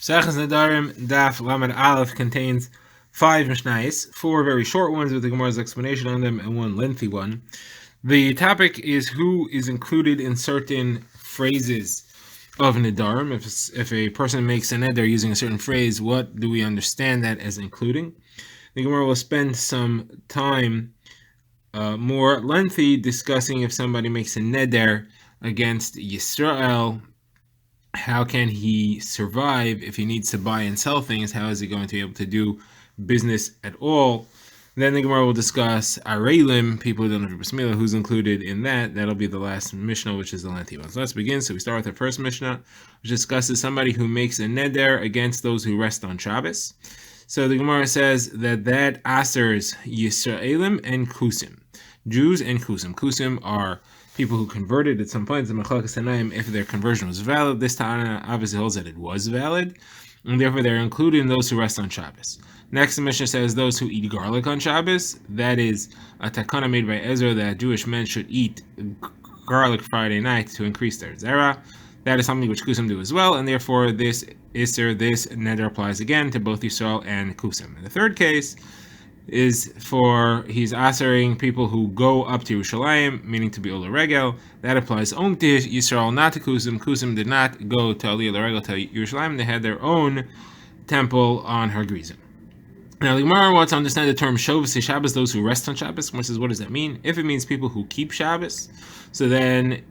Nedarim Daf Lamed Aleph contains 5 Mishnayos, 4 very short ones with the Gemara's explanation on them, and 1 lengthy one. The topic is who is included in certain phrases of Nedarim. If a person makes a neder using a certain phrase, what do we understand that as including? The Gemara will spend some time more lengthy discussing if somebody makes a neder against Yisrael. How can he survive if he needs to buy and sell things? How is he going to be able to do business at all? Then the Gemara will discuss Arelim, people who don't have bris milah, who's included in that. That'll be the last Mishnah, which is the lengthy one. So let's begin. So we start with the first Mishnah, which discusses somebody who makes a neder against those who rest on Shabbos. So the Gemara says that asers Yisraelim and Kusim, Jews and Kusim. Kusim are people who converted at some point. The Machlokes Tanaim, if their conversion was valid, this Tana obviously holds that it was valid, and therefore they're included in those who rest on Shabbos. Next, the Mishnah says those who eat garlic on Shabbos. That is a takana made by Ezra that Jewish men should eat garlic Friday night to increase their zera. That is something which Kusim do as well, and therefore this neder applies again to both Yisrael and Kusim. In the third case is for he's answering people who go up to Yerushalayim, meaning to be Ola Regel. That applies only to Yisrael, not to Kusim. Kusim did not go to Ola Regel to Yerushalayim. They had their own temple on Har Gerizim. Now, the Gemara wants to understand the term Shovsei Shabbos, those who rest on Shabbos. Gemara says, what does that mean? If it means people who keep Shabbos, so then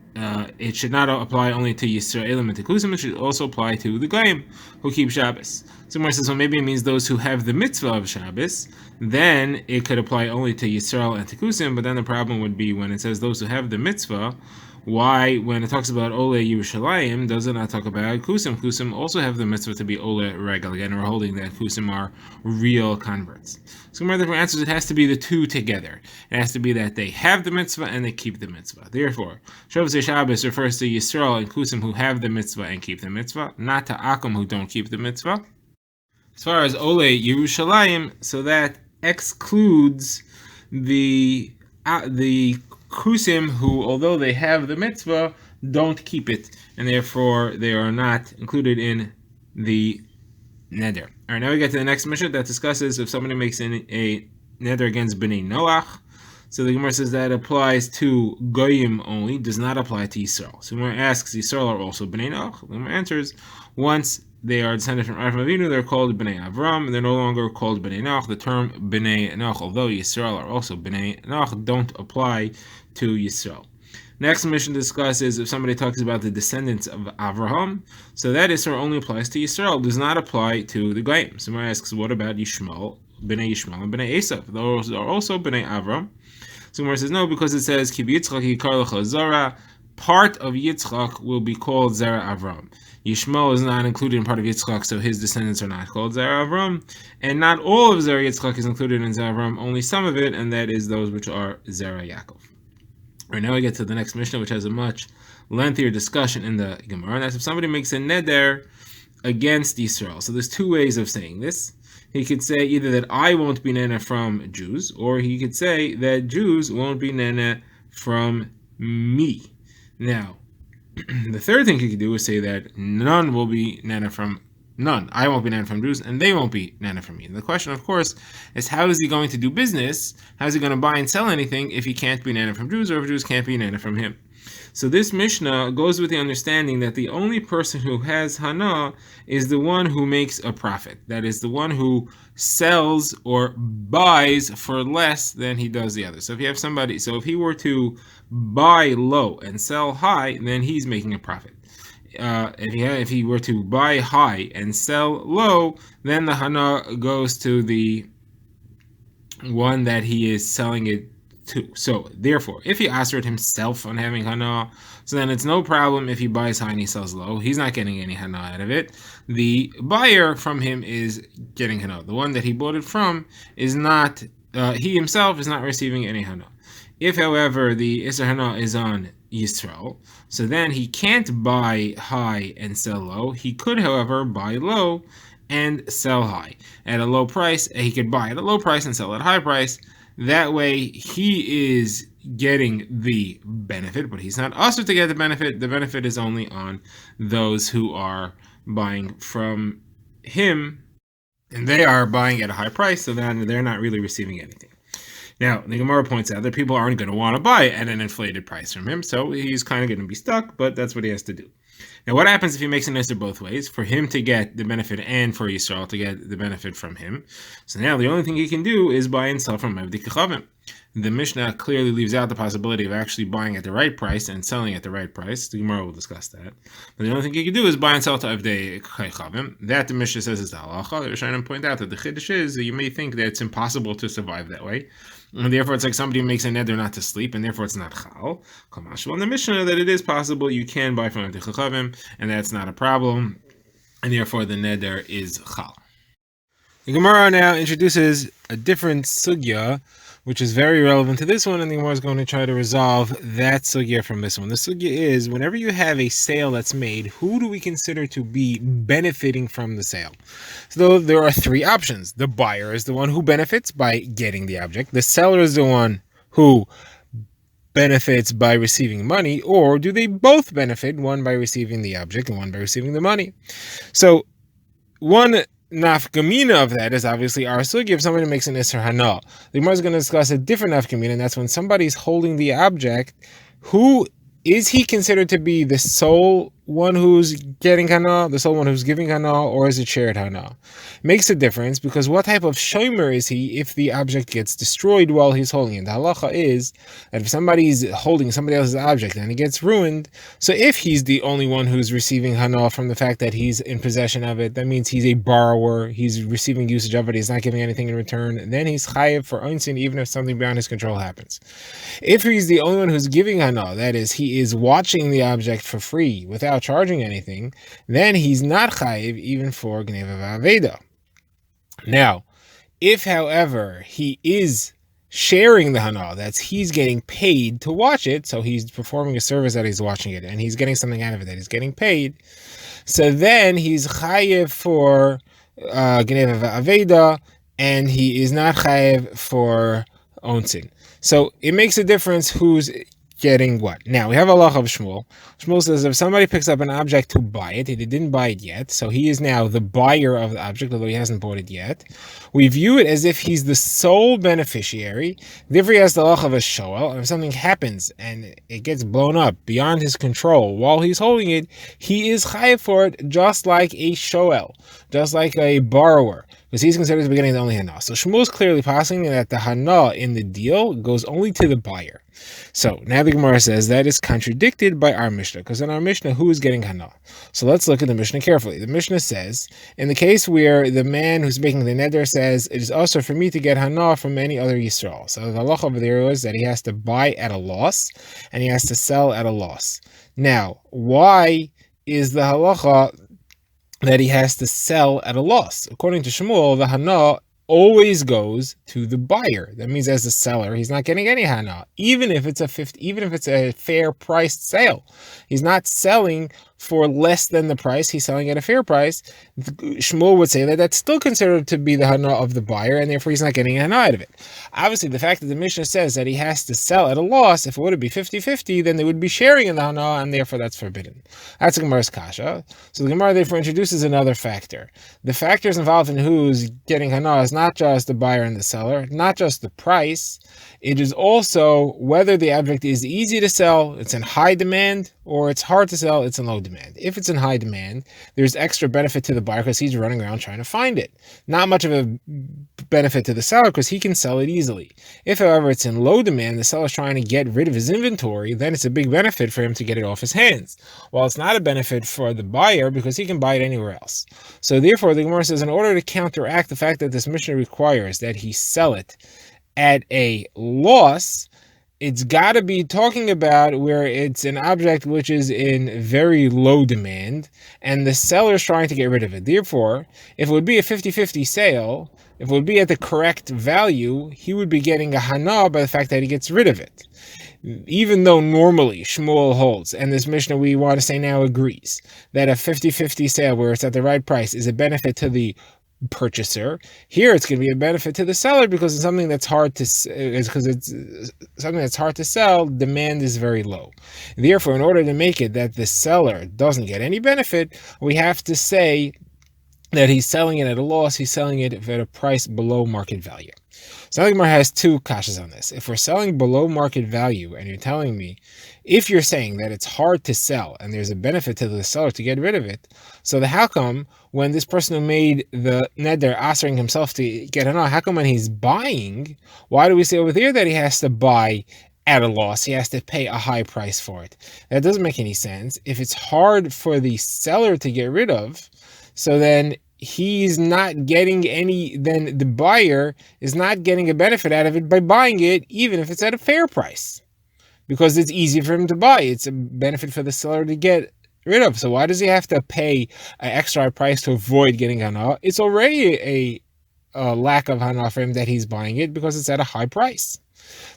it should not apply only to Yisraelim and to Kusim, it should also apply to the Goyim who keep Shabbos. So Gemara says, well, maybe it means those who have the mitzvah of Shabbos, then it could apply only to Yisrael and to Kusim, but then the problem would be when it says those who have the mitzvah, why, when it talks about Ole Yerushalayim, does it not talk about Kusim? Kusim also have the mitzvah to be Ole Regel. Again, we're holding that Kusim are real converts. So one of the answers, it has to be the two together. It has to be that they have the mitzvah and they keep the mitzvah. Therefore, Shovsei Shabbos refers to Yisrael and Kusim who have the mitzvah and keep the mitzvah, not to Akum who don't keep the mitzvah. As far as Ole Yerushalayim, so that excludes the Kusim who, although they have the mitzvah, don't keep it, and therefore they are not included in the neder. All right, now we get to the next Mishnah that discusses if somebody makes a neder against Bnei Noach. So the Gemara says that applies to Goyim only, does not apply to Yisrael. So the Gemara asks, Yisrael are also Bnei Noach? The Gemara answers, once they are descended from Avram Avinu, they're called Bnei Avram, and they're no longer called Bnei Noach. The term Bnei Noach, although Yisrael are also Bnei Noach, don't apply to Yisrael. Next Mishnah discusses if somebody talks about the descendants of Avraham, so that Isra only applies to Yisrael, does not apply to the Goyim. Somebody asks, what about Yishmael, Bnei Yishmael, and Bnei Esav? Those are also Bnei Avram. Somebody says, no, because it says, Ki b'Yitzchak yikar lecha Zara, part of Yitzchak will be called Zera Avram. Yishmael is not included in part of Yitzchak, so his descendants are not called Zera Avram. And not all of Zera Yitzchak is included in Zera Avram, only some of it, and that is those which are Zera Yaakov. Right, now we get to the next Mishnah, which has a much lengthier discussion in the Gemara. And that's if somebody makes a neder against Yisrael. So there's two ways of saying this. He could say either that I won't be nena from Jews, or he could say that Jews won't be nena from me. Now, the third thing he could do is say that none will be nana from none. I won't be nana from Jews, and they won't be nana from me. And the question, of course, is how is he going to do business? How is he going to buy and sell anything if he can't be nana from Jews, or if Jews can't be nana from him? So this Mishnah goes with the understanding that the only person who has hana is the one who makes a profit. That is the one who sells or buys for less than he does the other. So if you have somebody, so if he were to buy low and sell high, then he's making a profit. If he were to buy high and sell low, then the hana goes to the one that he is selling it to. So therefore, if he asserted himself on having hana, so then it's no problem if he buys high and he sells low. He's not getting any hana out of it. The buyer from him is getting hana. The one that he bought it from is not, he himself is not receiving any hana. If, however, the Isser hana is on Yisrael, so then he can't buy high and sell low. He could, however, buy low and sell high. At a low price, he could buy at a low price and sell at a high price. That way, he is getting the benefit, but he's not also to get the benefit. The benefit is only on those who are buying from him, and they are buying at a high price, so then they're not really receiving anything. Now, the Gemara points out that people aren't going to want to buy at an inflated price from him, so he's kind of going to be stuck, but that's what he has to do. Now, what happens if he makes an Isser both ways, for him to get the benefit and for Yisrael to get the benefit from him? So now the only thing he can do is buy and sell from Mevdi Kechavim. The Mishnah clearly leaves out the possibility of actually buying at the right price and selling at the right price. The Gemara will discuss that. But the only thing he can do is buy and sell to Avdei Kechavim. That the Mishnah says is the halacha. The Rishonim point out that the Chiddush is that you may think that it's impossible to survive that way. And therefore, it's like somebody who makes a neder not to sleep, and therefore it's not chal. Kamashal in the Mishnah that it is possible you can buy from Avdei Kechavim, and that's not a problem, and therefore the neder is chal. The Gemara now introduces a different sugya, which is very relevant to this one, and the Gemara is going to try to resolve that sugya from this one. The sugya is, whenever you have a sale that's made, who do we consider to be benefiting from the sale? So there are three options. The buyer is the one who benefits by getting the object. The seller is the one who benefits by receiving money, or do they both benefit, one by receiving the object and one by receiving the money? So one nafkamina of that is obviously our sugi if somebody makes an Isser Hana. The Gemara is going to discuss a different nafkamina, and that's when somebody's holding the object. Who is he considered to be, the sole one who's getting Hana, the sole one who's giving Hana, or is it shared Hana? Makes a difference, because what type of shomer is he if the object gets destroyed while he's holding it? The halacha is that if somebody's holding somebody else's object and it gets ruined, so if he's the only one who's receiving Hana from the fact that he's in possession of it, that means he's a borrower, he's receiving usage of it, he's not giving anything in return, then he's chayev for onsin even if something beyond his control happens. If he's the only one who's giving Hana, that is, he is watching the object for free without charging anything, then he's not chayev even for gneva v'aveda. Now, if, however, he is sharing the Hana, that's he's getting paid to watch it, so he's performing a service that he's watching it, and he's getting something out of it that he's getting paid, so then he's chayev for gneva v'aveda, and he is not chayev for onsin. So it makes a difference who's getting what. Now, we have a halacha of Shmuel. Shmuel says if somebody picks up an object to buy it, he didn't buy it yet, so he is now the buyer of the object, although he hasn't bought it yet. We view it as if he's the sole beneficiary. Therefore, he has the halacha of a shoel. If something happens and it gets blown up beyond his control while he's holding it, he is chayev for it just like a shoel, just like a borrower, because he's considered to be getting the only hana. So Shmuel is clearly passing that the hana in the deal goes only to the buyer. So now the Gemara says that is contradicted by our Mishnah, because in our Mishnah, who is getting hana? So let's look at the Mishnah carefully. The Mishnah says, in the case where the man who's making the neder says, it is also for me to get hana from any other Yisrael. So the halacha over there is that he has to buy at a loss, and he has to sell at a loss. Now, why is the halacha that he has to sell at a loss? According to Shmuel, the hana always goes to the buyer. That means as a seller, he's not getting any hana, even if it's a fair priced sale. He's not selling for less than the price, he's selling at a fair price. Shmuel would say that that's still considered to be the hana of the buyer, and therefore he's not getting a hana out of it. Obviously, the fact that the Mishnah says that he has to sell at a loss, if it would be 50-50, then they would be sharing in the hana, and therefore that's forbidden. That's the Gemara's kasha. So the Gemara therefore introduces another factor. The factors involved in who's getting hana is not just the buyer and the seller, not just the price, it is also whether the object is easy to sell, it's in high demand, or it's hard to sell, it's in low demand. If it's in high demand, there's extra benefit to the buyer because he's running around trying to find it. Not much of a benefit to the seller because he can sell it easily. If, however, it's in low demand, the seller's trying to get rid of his inventory, then it's a big benefit for him to get it off his hands. While it's not a benefit for the buyer because he can buy it anywhere else. So therefore, the Gemara says, in order to counteract the fact that this Mishnah requires that he sell it at a loss, it's got to be talking about where it's an object which is in very low demand and the seller's trying to get rid of it. Therefore, if it would be a 50-50 sale, if it would be at the correct value, he would be getting a hana by the fact that he gets rid of it. Even though normally Shmuel holds, and this Mishnah we want to say now agrees, that a 50-50 sale where it's at the right price is a benefit to the purchaser, here it's going to be a benefit to the seller because it's something that's hard to sell. Demand is very low. Therefore, in order to make it that the seller doesn't get any benefit, we have to say that he's selling it at a loss, he's selling it at a price below market value. So I think Gemara has two kashas on this. If we're selling below market value, and you're telling me, if you're saying that it's hard to sell and there's a benefit to the seller to get rid of it, so how come when this person who made the neder asking himself to get hana, how come when he's buying, why do we say over there that he has to buy at a loss? He has to pay a high price for it. That doesn't make any sense. If it's hard for the seller to get rid of, so then he's not getting any, then the buyer is not getting a benefit out of it by buying it, even if it's at a fair price, because it's easy for him to buy. It's a benefit for the seller to get rid of. So why does he have to pay an extra price to avoid getting hana? It's already a lack of hana for him that he's buying it because it's at a high price.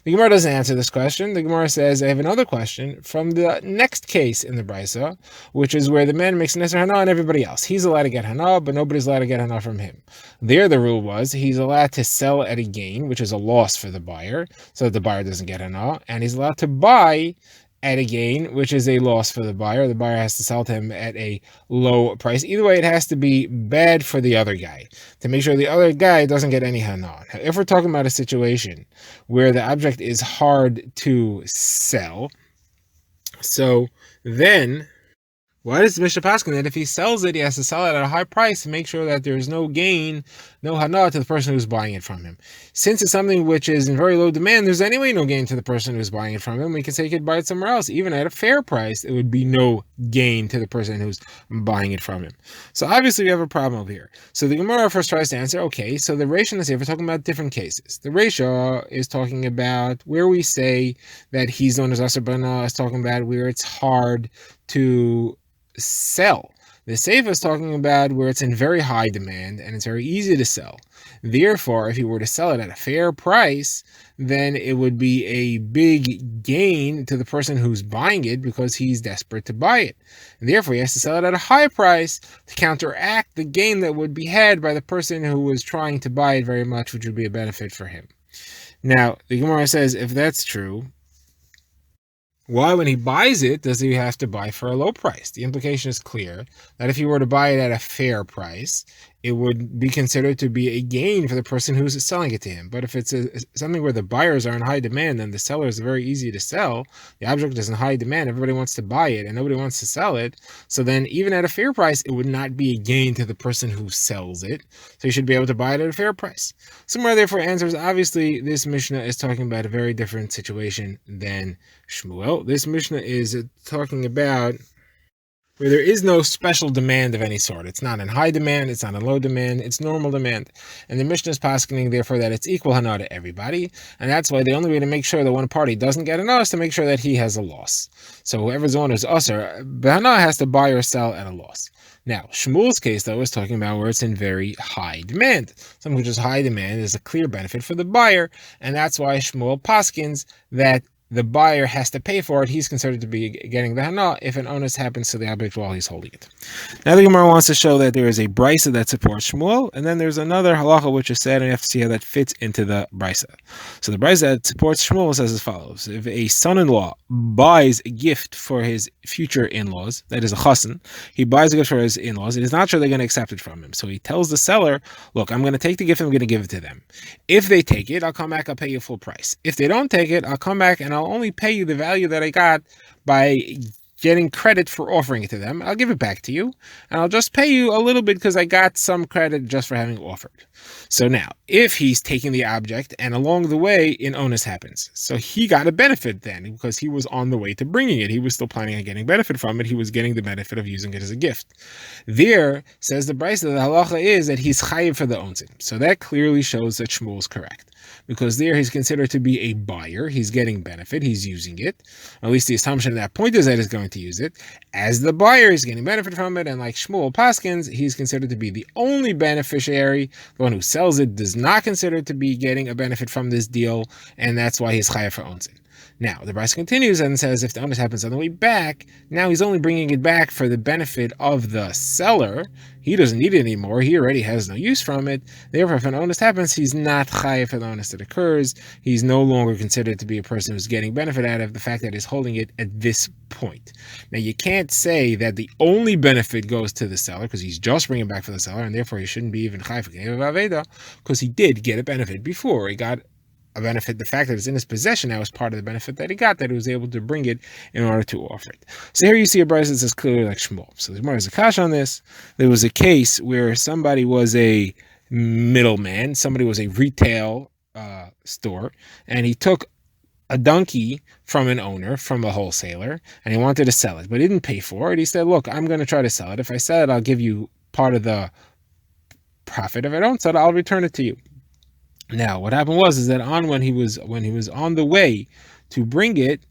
The Gemara doesn't answer this question. The Gemara says, I have another question from the next case in the Brisa, which is where the man makes an Eser Hana and everybody else. He's allowed to get Hana, but nobody's allowed to get Hana from him. There, the rule was he's allowed to sell at a gain, which is a loss for the buyer, so that the buyer doesn't get Hana, and he's allowed to buy at a gain, which is a loss for the buyer. The buyer has to sell to him at a low price. Either way, it has to be bad for the other guy to make sure the other guy doesn't get any hana. If we're talking about a situation where the object is hard to sell, so then why does Mishnah Paskin that if he sells it, he has to sell it at a high price to make sure that there is no gain, no hana to the person who's buying it from him? Since it's something which is in very low demand, there's anyway no gain to the person who's buying it from him. We can say he could buy it somewhere else. Even at a fair price, it would be no gain to the person who's buying it from him. So obviously we have a problem over here. So the Gemara first tries to answer, okay, so the Reisha is here, we're talking about different cases. The Reisha is talking about where we say that he's known as Asar Bana, is talking about where it's hard to sell. The Seifa is talking about where it's in very high demand and it's very easy to sell. Therefore, if he were to sell it at a fair price, then it would be a big gain to the person who's buying it because he's desperate to buy it. And therefore, he has to sell it at a high price to counteract the gain that would be had by the person who was trying to buy it very much, which would be a benefit for him. Now, the Gemara says, if that's true, why, when he buys it, does he have to buy for a low price? The implication is clear that if he were to buy it at a fair price, it would be considered to be a gain for the person who's selling it to him. But if it's something where the buyers are in high demand and the seller is very easy to sell, the object is in high demand, everybody wants to buy it and nobody wants to sell it, so then even at a fair price, it would not be a gain to the person who sells it. So you should be able to buy it at a fair price. Somewhere therefore answers, obviously this Mishnah is talking about a very different situation than Shmuel. This Mishnah is talking about where there is no special demand of any sort. It's not in high demand, it's not in low demand, it's normal demand. And the Mishnah is paskening, therefore, that it's equal hana to everybody. And that's why the only way to make sure that one party doesn't get hana is to make sure that he has a loss. So whoever's owner is usher, hana has to buy or sell at a loss. Now, Shmuel's case, though, is talking about where it's in very high demand. Something which is high demand is a clear benefit for the buyer, and that's why Shmuel paskins that the buyer has to pay for it. He's considered to be getting the hana if an onus happens to the object while he's holding it. Now the Gemara wants to show that there is a brisa that supports Shmuel, and then there's another halacha which is said, and you have to see how that fits into the brisa. So the brisa that supports Shmuel says as follows: if a son-in-law buys a gift for his future in-laws, that is a chassan, he buys a gift for his in-laws, and he's not sure they're going to accept it from him. So he tells the seller, look, I'm going to take the gift, I'm going to give it to them. If they take it, I'll come back, I'll pay you full price. If they don't take it, I'll come back and I'll only pay you the value that I got by getting credit for offering it to them. I'll give it back to you, and I'll just pay you a little bit because I got some credit just for having offered. So now, if he's taking the object and along the way an onus happens, so he got a benefit then because he was on the way to bringing it. He was still planning on getting benefit from it. He was getting the benefit of using it as a gift. There, says the Brisa, the halacha is that he's chayiv for the onsin. So that clearly shows that Shmuel is correct, because there he's considered to be a buyer. He's getting benefit. He's using it. Or at least the assumption at that point is that he's going to use it. As the buyer, he's getting benefit from it. And like Shmuel Paskins, he's considered to be the only beneficiary. The one who sells it does not consider to be getting a benefit from this deal. And that's why he's chayav for onsin. Now, the Brisa continues and says if the onus happens on the way back, now he's only bringing it back for the benefit of the seller. He doesn't need it anymore. He already has no use from it. Therefore, if an onus happens, he's not chayav for the onus that occurs. He's no longer considered to be a person who's getting benefit out of the fact that he's holding it at this point. Now, you can't say that the only benefit goes to the seller because he's just bringing it back for the seller, and therefore he shouldn't be even chayav for aveda because he did get a benefit before. He got a benefit. The fact that it's in his possession now is part of the benefit that he got, that he was able to bring it in order to offer it. So here you see a brisa that says clearly like Shmuel. So there's more as a kash on this. There was a case where somebody was a middleman, somebody was a retail store, and he took a donkey from an owner, from a wholesaler, and he wanted to sell it, but he didn't pay for it. He said, look, I'm going to try to sell it. If I sell it, I'll give you part of the profit. If I don't sell it, I'll return it to you. Now, what happened was that when he was on the way to bring it,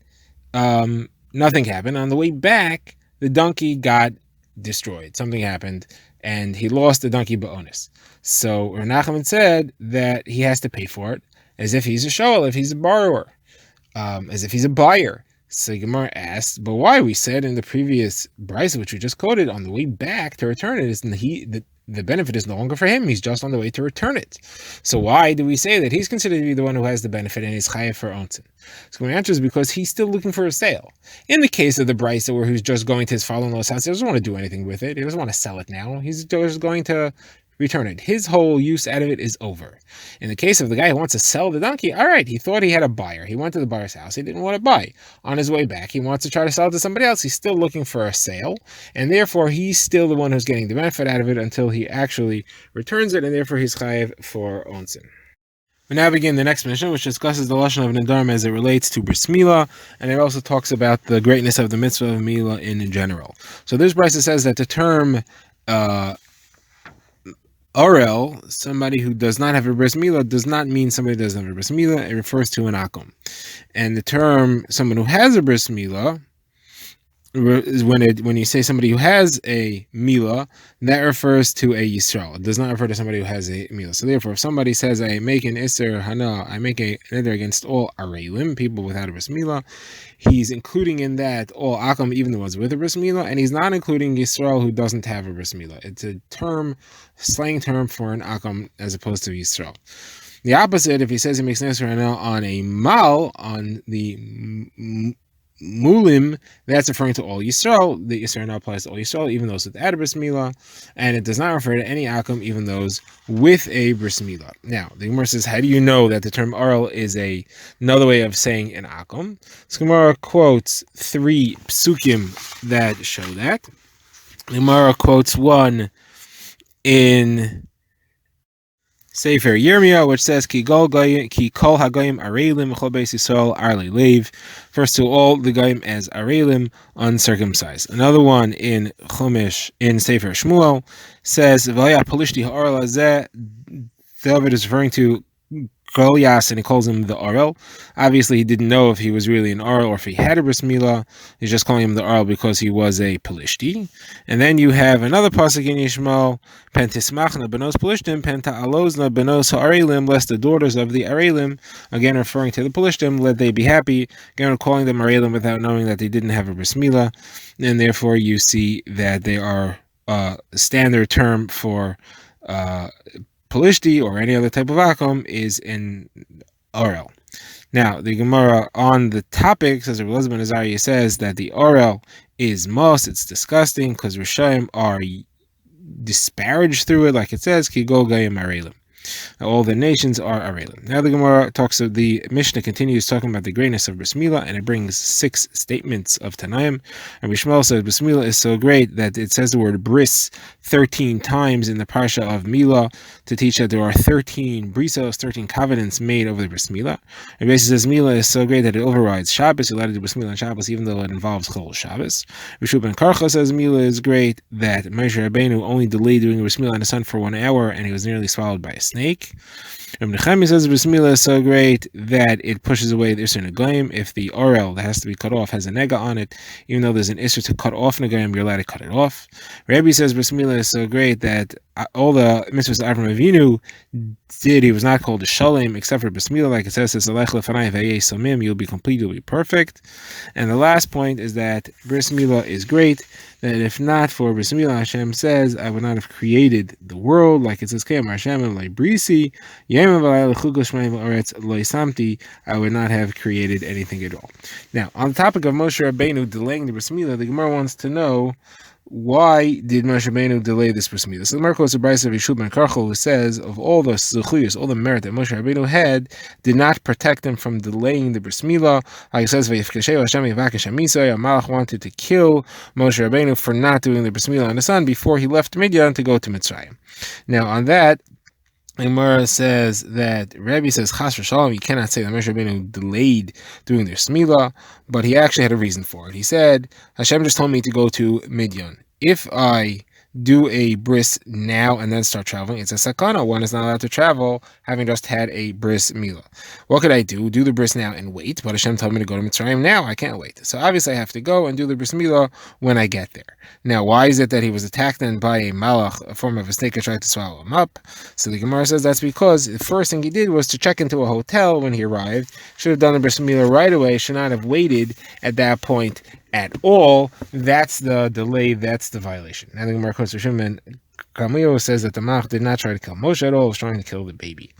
nothing happened. On the way back, the donkey got destroyed. Something happened, and he lost the donkey ba'onus. So Rav Nachman said that he has to pay for it, as if he's a shoel, if he's a borrower, as if he's a buyer. So Gemara asked, but why? We said in the previous brisa, which we just quoted, on the way back to return it, is the benefit is no longer for him. He's just on the way to return it. So why do we say that he's considered to be the one who has the benefit and he's chayav for onsen? So the answer is because he's still looking for a sale. In the case of the brisa where he's just going to his father-in-law's house, he doesn't want to do anything with it. He doesn't want to sell it now. He's just going to return it. His whole use out of it is over. In the case of the guy who wants to sell the donkey, all right, he thought he had a buyer. He went to the buyer's house. He didn't want to buy. On his way back, he wants to try to sell it to somebody else. He's still looking for a sale, and therefore he's still the one who's getting the benefit out of it until he actually returns it, and therefore he's chayav for onsen. We now begin the next mission, which discusses the lashon of Nedarim as it relates to bris milah, and it also talks about the greatness of the mitzvah of milah in general. So this brisa says that the term Orel, somebody who does not have a bris milah, does not mean somebody who doesn't have a bris milah. It refers to an akum. And the term someone who has a bris milah is when you say somebody who has a milah, that refers to a yisrael. It does not refer to somebody who has a milah. So therefore, if somebody says, I make an iser hana, I make a neder against all areilim, people without a bris milah, he's including in that all akum, even the ones with a bris milah, and he's not including yisrael who doesn't have a bris milah. It's a slang term for an akum as opposed to yisrael. The opposite, if he says he makes an iser hana on a mal, on the mulim, that's referring to all Yisrael. The Yisrael now applies to all Yisrael, even those without a bris milah, and it does not refer to any akum, even those with a bris milah. Now, the Gemara says, how do you know that the term oral is another way of saying an akum? So Gemara quotes 3 psukim that show that. The Gemara quotes one in Sefer Yirmiyah, which says ki kol hagoyim areilim chol beis Yisrael arli leiv, refers to all the goyim as areilim, uncircumcised. Another one in Chumash in Sefer Shmuel says v'haya polishti ha'orel hazeh. David is referring to Goliath, and he calls him the Orel. Obviously, he didn't know if he was really an Orel or if he had a bris milah. He's just calling him the Orel because he was a Pelishti. And then you have another pasuk in Yishmael, Pentismachna benos Pelishtim, Penta'alozna benos ha'arelim, lest the daughters of the Arelim, again referring to the Pelishtim, let they be happy. Again, calling them Arelim without knowing that they didn't have a bris milah, and therefore you see that they are a standard term for Pelishti or any other type of akum is in Orel. Now, the Gemara on the topic, says Rabbi Elazar ben Azariah, says that the Orel is mos, it's disgusting, because Rishayim are disparaged through it, like it says, Ki go gayim arelim. All the nations are arelim. Now the Gemara talks of the Mishnah continues talking about the greatness of bris milah, and it brings 6 statements of Tanaim. And Rishmael says bris milah is so great that it says the word bris 13 times in the parsha of Milah to teach that there are 13 brisos, 13 covenants made over the bris milah. And basically says Milah is so great that it overrides Shabbos. You're allowed to do bris milah on Shabbos even though it involves Chol Shabbos. Rishu ben Karcha says Milah is great, that Moshe Rabbeinu only delayed doing bris milah on the sun for 1 hour and he was nearly swallowed by a snake. Rabbi Nechemi says bris milah is so great that it pushes away the Isser Negayim. If the Orel that has to be cut off has a nega on it, even though there's an Isser to cut off Negayim, you're allowed to cut it off. Rabbi says bris milah is so great that all the mitzvahs of Avram Avinu did, he was not called a shalom except for bris milah, like it says, you'll be complete, you'll be perfect. And the last point is that bris milah is great, that if not for bris milah, Hashem says, I would not have created the world, like it says, I would not have created anything at all. Now, on the topic of Moshe Rabbeinu delaying the bris milah, the Gemara wants to know, why did Moshe Rabbeinu delay this bris milah? So the Merkos of Brisa of Yeshua ben Karchel, who says of all the zechuyos, all the merit that Moshe Rabbeinu had, did not protect him from delaying the bris milah. Like it says, Malach wanted to kill Moshe Rabbeinu for not doing the bris milah on the son before he left Midian to go to Mitzrayim. Now on that, Gemara says that Rabbi says Chas v'Shalom, you cannot say that Moshe Rabbeinu delayed doing their smila, but he actually had a reason for it. He said, Hashem just told me to go to Midian. If I do a bris now and then start traveling, it's a sakana. One is not allowed to travel having just had a bris milah. What could I do? Do the bris now and wait, but Hashem told me to go to Mitzrayim now. I can't wait. So obviously I have to go and do the bris milah when I get there. Now, why is it that he was attacked then by a malach, a form of a snake that tried to swallow him up? So the Gemara says that's because the first thing he did was to check into a hotel when he arrived. Should have done the bris milah right away. Should not have waited at that point at all. That's the delay, that's the violation. And the Gemara quotes Shimon Gamliel says that the Malach did not try to kill Moshe at all, was trying to kill the baby.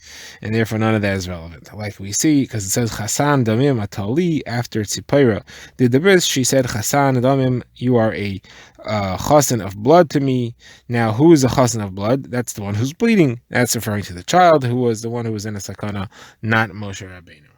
And therefore none of that is relevant. Like we see, because it says Chasan Damim Atali after Tzipora did the bris, she said, Chasan Damim, you are a chasan of blood to me. Now who is a chasan of blood? That's the one who's bleeding. That's referring to the child who was the one who was in a sakana, not Moshe Rabbeinu.